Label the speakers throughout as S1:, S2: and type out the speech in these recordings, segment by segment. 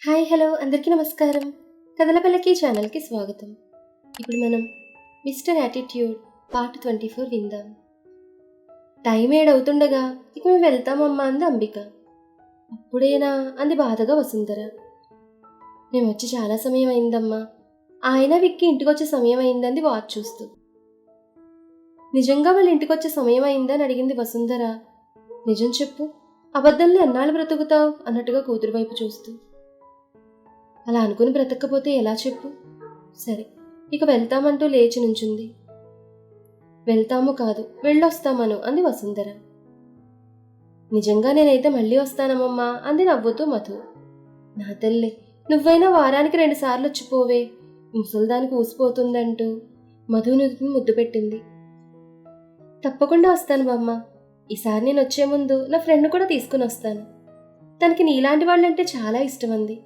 S1: Hi hello అందరికీ నమస్కారం. కథలపల్లకి ఛానల్కి స్వాగతం. ఇప్పుడు మనం మిస్టర్ యాటిట్యూడ్ పార్ట్ 24 విందాం. టైం ఏడవుతుండగా ఇక మేము వెళ్తామమ్మా అంది అంబిక. అప్పుడేనా అంది బాధగా వసుంధర. మేము వచ్చి చాలా సమయం అయిందమ్మా. ఆయన విక్కి ఇంటికొచ్చే సమయం అయిందంది వాచ్ చూస్తూ. నిజంగా వాళ్ళ ఇంటికొచ్చే సమయం అయిందని అడిగింది వసుంధర. నిజం చెప్పు, అబద్ధంలో ఎన్నాళ్ళు బ్రతుకుతావు అన్నట్టుగా కూతురు వైపు చూస్తూ. అలా అనుకుని బ్రతక్కపోతే ఎలా చెప్పు. సరే ఇక వెళ్తామంటూ లేచి నుంచుంది. వెళ్తాము కాదు వెళ్ళొస్తామను అంది వసుంధర. నిజంగా నేనైతే మళ్ళీ వస్తానమ్మమ్మా అంది నవ్వుతూ మధు. నా తల్లి, నువ్వైనా వారానికి 2 సార్లు వచ్చిపోవే, ముసల్దానికి ఊసిపోతుందంటూ మధు నుదుటిని ముద్దు పెట్టింది. తప్పకుండా వస్తాను బామ్మ. ఈసారి నేను వచ్చే ముందు నా ఫ్రెండ్ కూడా తీసుకుని వస్తాను. తనకి నీలాంటి వాళ్ళంటే చాలా ఇష్టం అంది.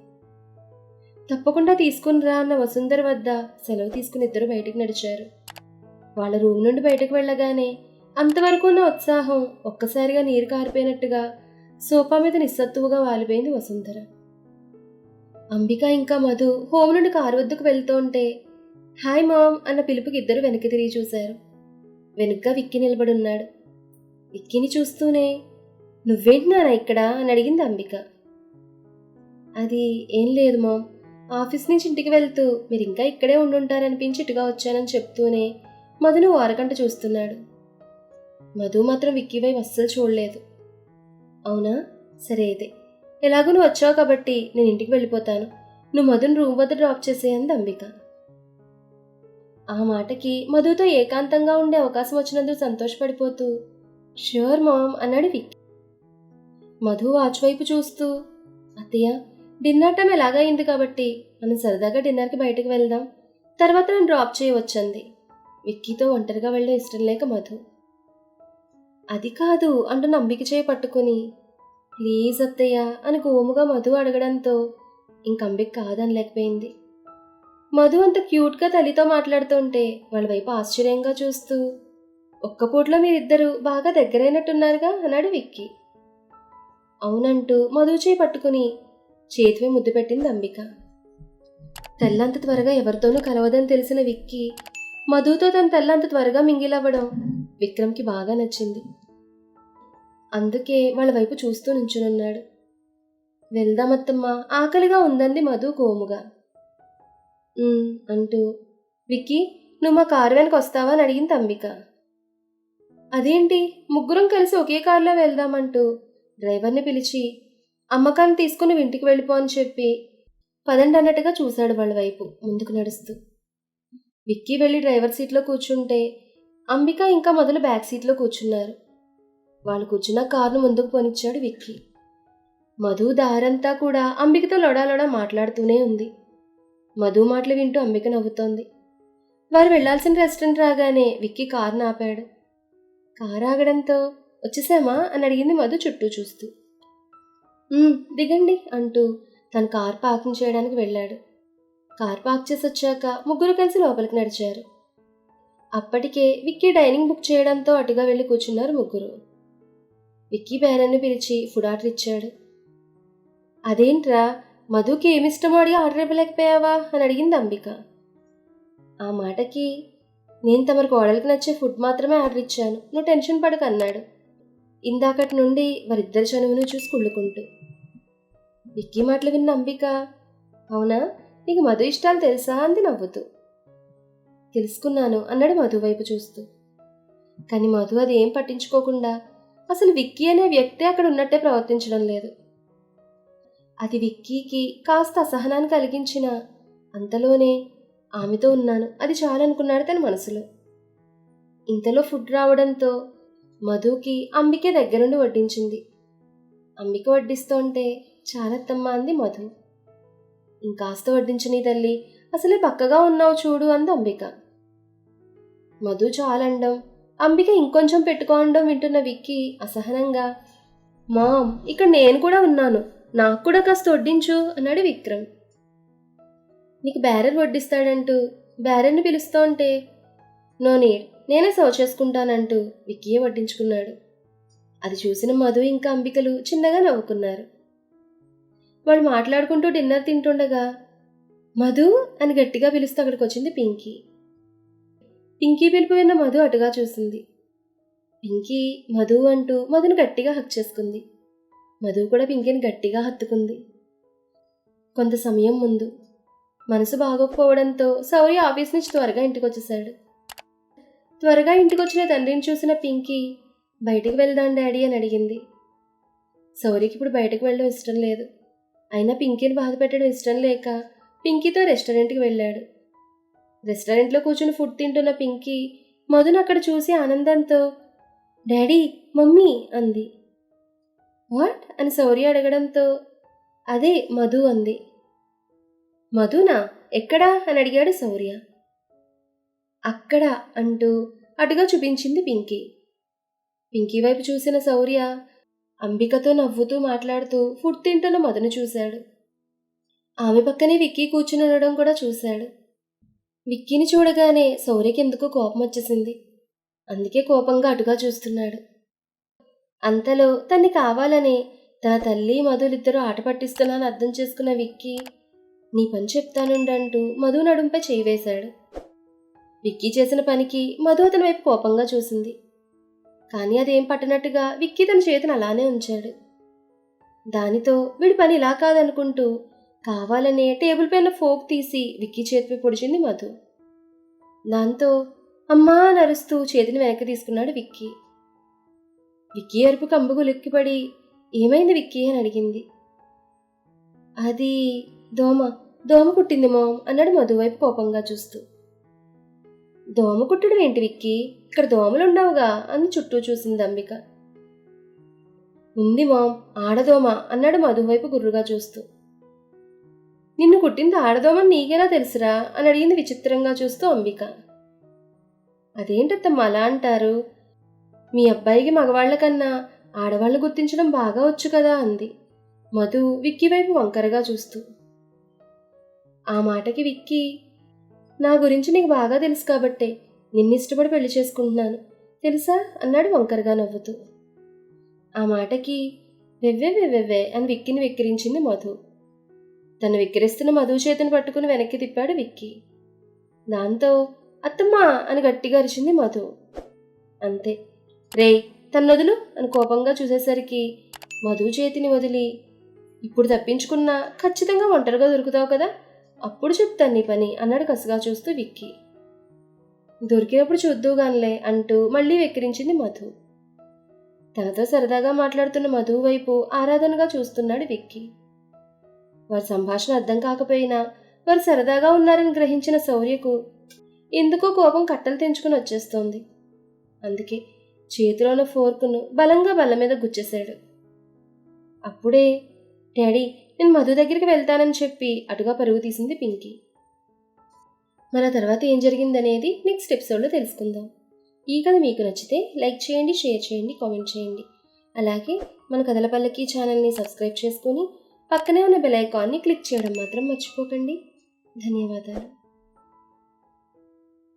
S1: తప్పకుండా తీసుకుని రా అన్న వసుంధర వద్ద సెలవు తీసుకుని ఇద్దరు బయటికి నడిచారు. వాళ్ళ రూమ్ నుండి బయటకు వెళ్ళగానే అంతవరకు ఉన్న ఉత్సాహం ఒక్కసారిగా నీరు కారిపోయినట్టుగా సోఫా మీద నిస్సత్తువుగా వాలిపోయింది వసుంధర. అంబిక ఇంకా మధు హోమ్ నుండి కారు వద్దకు వెళ్తుంటే హాయ్ మామ్ అన్న పిలుపుకి ఇద్దరు వెనక్కి తిరిగి చూశారు. వెనుగ్గా విక్కి నిలబడున్నాడు. విక్కిని చూస్తూనే నువ్వేంటి నాన్న ఇక్కడ అని అడిగింది అంబిక. అది ఏం లేదు మామ్, ఆఫీస్ నుంచి ఇంటికి వెళ్తూ మీరు ఇంకా ఇక్కడే ఉండుంటారనిపించి ఇటుగా వచ్చానని చెప్తూనే మధును వారకంట చూస్తున్నాడు. మధు మాత్రం విక్కీ వైపు అస్సలు చూడలేదు. అవునా, సరే అయితే ఎలాగో నువ్వు వచ్చావు కాబట్టి నేను ఇంటికి వెళ్ళిపోతాను, నువ్వు మధుని రూమ్ వద్ద డ్రాప్ చేసేయంది అంబిక. ఆ మాటకి మధుతో ఏకాంతంగా ఉండే అవకాశం వచ్చినందుకు సంతోషపడిపోతూ ష్యూర్ మామ్ అన్నాడు విక్కీ. మధు వాచ్ వైపు చూస్తూ అత్తయ్య, డిన్నర్ టైం ఎలాగైంది కాబట్టి మనం సరదాగా డిన్నర్కి బయటకు వెళ్దాం, తర్వాత నన్ను డ్రాప్ చేయవచ్చంది. విక్కీతో ఒంటరిగా వెళ్ళడం ఇష్టం లేక మధు. అది కాదు అంటూ అంబిక చేయి పట్టుకుని ప్లీజ్ అత్తయ్య అని గోముగా మధు అడగడంతో ఇంకంబిక కాదనలేకపోయింది. మధు అంత క్యూట్గా తల్లితో మాట్లాడుతుంటే వాళ్ళ వైపు ఆశ్చర్యంగా చూస్తూ ఒక్క పూటలో మీరిద్దరూ బాగా దగ్గరైనట్టున్నారుగా అన్నాడు విక్కీ. అవునంటూ మధు చేయి పట్టుకుని చేతివే ముద్దు పెట్టింది అంబిక. తెల్లంత త్వరగా ఎవరితోనూ కలవదని తెలిసిన విక్కీ మధుతో తన తెల్లంత త్వరగా మింగిలవ్వడం విక్రమ్కి బాగా నచ్చింది. అందుకే వాళ్ళ వైపు చూస్తూ నుంచునున్నాడు. వెళ్దామత్తమ్మా, ఆకలిగా ఉందంది మధు కోముగా. అంటూ విక్కీ నువ్వు మా కారు వెనక వస్తావా అని అడిగింది అంబిక. అదేంటి ముగ్గురం కలిసి ఒకే కారులో వెళ్దామంటూ డ్రైవర్ని పిలిచి అమ్మకాన్ని తీసుకుని ఇంటికి వెళ్ళిపో అని చెప్పి పదండి అన్నట్టుగా చూశాడు వాళ్ళ వైపు ముందుకు నడుస్తూ. విక్కీ వెళ్ళి డ్రైవర్ సీట్లో కూర్చుంటే అంబిక ఇంకా మొదలు బ్యాక్ సీట్లో కూర్చున్నారు. వాళ్ళు కూర్చున్న కారును ముందుకు పోనిచ్చాడు విక్కీ. మధు దారంతా కూడా అంబికతో లొడాలొడా మాట్లాడుతూనే ఉంది. మధు మాటలు వింటూ అంబిక నవ్వుతోంది. వారు వెళ్లాల్సిన రెస్టారెంట్ రాగానే విక్కీ కారును ఆపాడు. కారు ఆగడంతో వచ్చేసామా అని అడిగింది మధు చుట్టూ చూస్తూ. దిగండి అంటూ తన కార్ పార్కింగ్ చేయడానికి వెళ్ళాడు. కార్ పార్క్ చేసి వచ్చాక ముగ్గురు కలిసి లోపలికి నడిచారు. అప్పటికే విక్కీ డైనింగ్ బుక్ చేయడంతో అటుగా వెళ్ళి కూర్చున్నారు ముగ్గురు. విక్కీ బేరన్ని పిలిచి ఫుడ్ ఆర్డర్ ఇచ్చాడు. అదేంట్రా, మధుకి ఏమిష్టమో అడిగి ఆర్డర్ ఇవ్వలేకపోయావా అని అడిగింది అంబిక. ఆ మాటకి నేను తమరి కోడలికి నచ్చే ఫుడ్ మాత్రమే ఆర్డర్ ఇచ్చాను, నువ్వు టెన్షన్ పడకు అన్నాడు ఇందాకటి నుండి వారిద్దరి చనువును చూసి కుళ్ళుకుంటూ. విక్కీ మాటలు విన్న అంబిక అవునా, నీకు మధు ఇష్టాలు తెలుసా అంది నవ్వుతూ. తెలుసుకున్నాను అన్నాడు మధు వైపు చూస్తూ. కానీ మధు అది ఏం పట్టించుకోకుండా అసలు విక్కీ అనే వ్యక్తి అక్కడ ఉన్నట్టే ప్రవర్తించడం లేదు. అది విక్కీకి కాస్త అసహనాన్ని కలిగించిన అంతలోనే ఆమెతో ఉన్నాను అది చాలనుకున్నాడు తన మనసులో. ఇంతలో ఫుడ్ రావడంతో మధుకి అంబికే దగ్గరుండి వడ్డించింది. అంబిక వడ్డిస్తుంటే చాలత్తమ్మ అంది మధు. ఇంకాస్త వడ్డించని తల్లి, అసలే బక్కగా ఉన్నావు చూడు అంది అంబిక. మధు చాలండం అంబిక ఇంకొంచెం పెట్టుకోవడం వింటున్న విక్కీ అసహనంగా మామ్ ఇక్కడ నేను కూడా ఉన్నాను, నాకు కూడా కాస్త వడ్డించు అన్నాడు విక్రమ్. నీకు బ్యారర్ వడ్డిస్తాడంటూ బ్యారర్ని పిలుస్తోంటే నో నీడ్, నేనే సర్వ్ చేసుకుంటానంటూ విక్కీయే వడ్డించుకున్నాడు. అది చూసిన మధు ఇంకా అంబికలు చిన్నగా నవ్వుకున్నారు. వాళ్ళు మాట్లాడుకుంటూ డిన్నర్ తింటుండగా మధు అని గట్టిగా పిలుస్తూ అక్కడికి వచ్చింది పింకీ. పింకీ పిలుపు విన్న మధు అటుగా చూసింది. పింకీ మధు అంటూ మధుని గట్టిగా హక్ చేసుకుంది. మధు కూడా పింకీని గట్టిగా హత్తుకుంది. కొంత సమయం ముందు మనసు బాగోకపోవడంతో శౌర్య ఆఫీస్ నుంచి త్వరగా ఇంటికి వచ్చేశాడు. త్వరగా ఇంటికొచ్చిన తండ్రిని చూసిన పింకీ బయటికి వెళ్దాం డాడీ అని అడిగింది. శౌర్యకి ఇప్పుడు బయటకు వెళ్ళడం ఇష్టం లేదు. అయినా పింకీని బాధ పెట్టడం ఇష్టం లేక పింకీతో రెస్టారెంట్కి వెళ్ళాడు. రెస్టారెంట్లో కూర్చుని ఫుడ్ తింటున్న పింకీ మధును అక్కడ చూసి ఆనందంతో డాడీ మమ్మీ అంది. వాట్ అని శౌర్య అడగడంతో అదే మధు అంది. మధునా ఎక్కడా అని అడిగాడు శౌర్య. అక్కడ అంటూ అటుగా చూపించింది పింకీ. పింకీ వైపు చూసిన శౌర్య అంబికతో నవ్వుతూ మాట్లాడుతూ ఫుడ్ తింటున్న మధును చూశాడు. ఆమె పక్కనే విక్కీ కూర్చుని ఉండడం కూడా చూశాడు. విక్కీని చూడగానే శౌర్యకి ఎందుకో కోపం వచ్చేసింది. అందుకే కోపంగా అటుగా చూస్తున్నాడు. అంతలో తన్ని కావాలని తన తల్లి మధులిద్దరూ ఆట పట్టిస్తున్నానని అర్థం చేసుకున్న విక్కీ నీ పని చెప్తానుండంటూ మధు నడుంపై చేయి వేశాడు. విక్కీ చేసిన పనికి మధు అతని వైపు కోపంగా చూసింది. కానీ అదేం పట్టనట్టుగా విక్కీ తన చేతిని అలానే ఉంచాడు. దానితో వీడి పని ఇలా కాదనుకుంటూ కావాలనే టేబుల్ పైన ఫోక్ తీసి విక్కీ చేతిపై పొడిచింది మధు. దాంతో అమ్మా అని అరుస్తూ చేతిని వెనక్కి తీసుకున్నాడు విక్కీ. విక్కీ అరుపు కంబుకు లిక్కిపడి ఏమైంది విక్కీ అని అడిగింది. అది దోమ కుట్టింది మామ్ అన్నాడు మధు వైపు కోపంగా చూస్తూ. దోమ కుట్టడం ఏంటి విక్కీ, ఇక్కడ దోమలుండవుగా అంది చుట్టూ చూసింది అంబిక. ఉంది మామ్, ఆడదోమ అన్నాడు మధు వైపు గుర్రుగా చూస్తూ. నిన్ను కుట్టింది ఆడదోమని నీకేనా తెలుసురా అని అడిగింది విచిత్రంగా చూస్తూ అంబిక. అదేంటత్తమ్మ అలా అంటారు, మీ అబ్బాయికి మగవాళ్ల కన్నా ఆడవాళ్లు గుర్తించడం బాగా వచ్చు కదా అంది మధు విక్కీ వైపు వంకరగా చూస్తూ. ఆ మాటకి విక్కీ నా గురించి నీకు బాగా తెలుసు కాబట్టే నిన్ను ఇష్టపడి పెళ్లి చేసుకుంటున్నాను తెలుసా అన్నాడు వంకరగా నవ్వుతూ. ఆ మాటకి వెవ్వే అని విక్కీని వెక్కిరించింది మధు. తను వెక్కిరిస్తున్న మధు చేతిని పట్టుకుని వెనక్కి తిప్పాడు విక్కీ. దాంతో అత్తమ్మా అని గట్టిగా అరిచింది మధు. అంతే, రేయ్ తన్నొదులు అని కోపంగా చూసేసరికి మధు చేతిని వదిలి ఇప్పుడు తప్పించుకున్నా ఖచ్చితంగా ఒంటరిగా దొరుకుతావు కదా, అప్పుడు చెప్తాను నీ పని అన్నాడు కసిగా చూస్తూ విక్కీ. దొరికినప్పుడు చూద్దువుగానిలే అంటూ మళ్ళీ వెక్కిరించింది మధు. తనతో సరదాగా మాట్లాడుతున్న మధు వైపు ఆరాధనగా చూస్తున్నాడు విక్కీ. వారి సంభాషణ అర్థం కాకపోయినా వారు సరదాగా ఉన్నారని గ్రహించిన శౌర్యకు ఎందుకో కోపం కట్టలు తెంచుకుని వచ్చేస్తోంది. అందుకే చేతిలోన ఫోర్కును బలంగా బల్ల మీద గుచ్చేశాడు. అప్పుడే డాడీ నేను మధు దగ్గరికి వెళ్తానని చెప్పి అటుగా పరుగు తీసింది పింకీ. మన తర్వాత ఏం జరిగిందనేది నెక్స్ట్ ఎపిసోడ్లో తెలుసుకుందాం. ఈ కథ మీకు నచ్చితే లైక్ చేయండి, షేర్ చేయండి, కామెంట్ చేయండి. అలాగే మన కథల పల్లకి ఛానల్ని సబ్స్క్రైబ్ చేసుకొని పక్కనే ఉన్న బెల్ ఐకాన్ని క్లిక్ చేయడం మాత్రం మర్చిపోకండి. ధన్యవాదాలు.